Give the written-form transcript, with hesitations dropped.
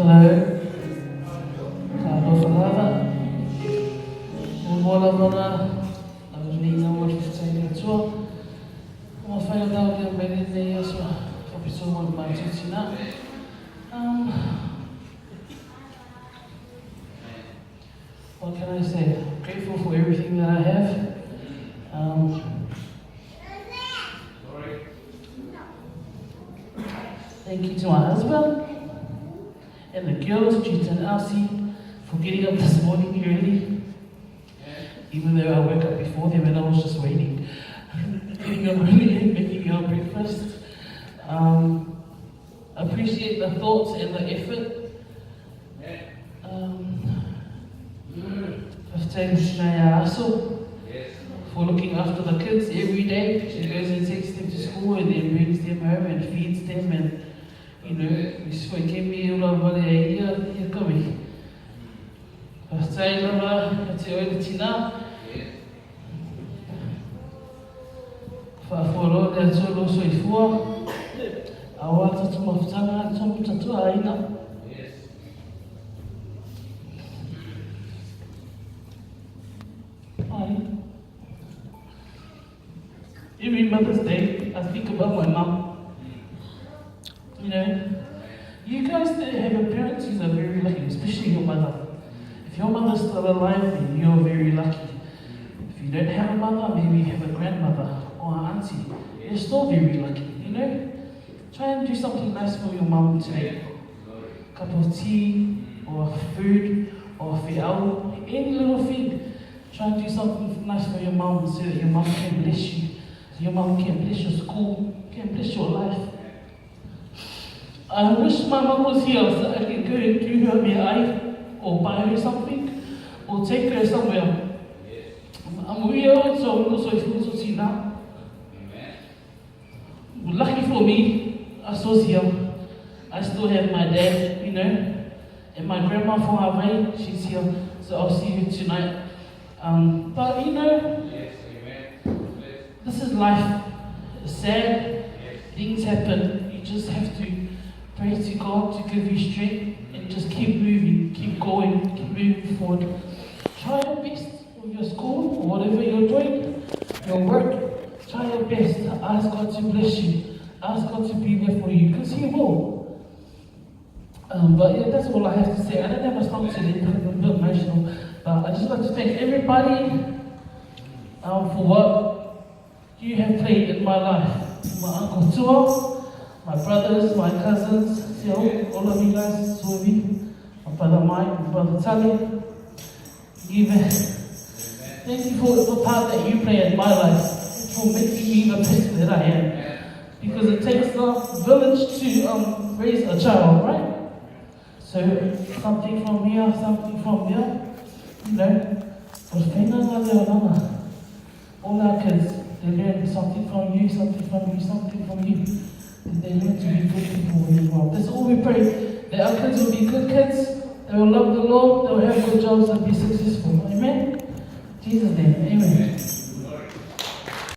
Hello, Kalo Falava. Mola Mona, Nina Washington Tour. I'll find out your baby as well. Episode 1 by Titina. What can I say? I'm grateful for everything that I have. Thank you to my husband and the girls, Jita and Elsie, for getting up this morning early. Even though I woke up before them and I was just waiting. Getting up early and making our breakfast. Appreciate the thoughts and the effort. Thanks to for looking after the kids every day. She goes and takes them to school and then brings them home and feeds them, and you know, we can be able to here coming. Kaisala, te oe tina. Whaforo le tolo soifua. Awata tumafutanga tomu tatua aina. Every Mother's Day, I think about my mom. You know, you guys that have a parents, you are very lucky, especially your mother. If your mother's still alive, then you're very lucky. If you don't have a mother, maybe you have a grandmother or an auntie. You're still very lucky, you know. Try and do something nice for your mom today. A cup of tea, or food, or fi'au, any little thing. Try and do something nice for your mom so that your mom can bless you. So your mom can bless your school, can bless your life. I wish my mom was here so I could go and do her my eye, or buy her something, or take her somewhere. I'm weird, so I'm also feel so now. Lucky for me, I was here. I still have my dad, you know, and my grandma for her way, she's here. So I'll see you tonight. But you know, this is life. It's sad. Things happen. You just have to pray to God to give you strength and just keep moving, keep going, keep moving forward. Try your best with your school or whatever you're doing, your work. Try your best. Ask God to bless you. Ask God to be there for you, because He will. But yeah, that's all I have to say. I don't have a song today because I'm a bit emotional. But I just like to thank everybody for what you have played in my life. My Uncle Tua, my brothers, my cousins, all of you guys, Sovi, my brother Mike, my brother Tali. Thank you for the part that you play in my life, for making me the person that I am. Because it takes a village to raise a child, right? So something from here, something from there. You know, all our kids, they learn something from you, something from you, something from you. And they learn to be good people in the world. That's all we pray. That our kids will be good kids, they will love the Lord, they will have good jobs and be successful. Amen? In Jesus' name, amen.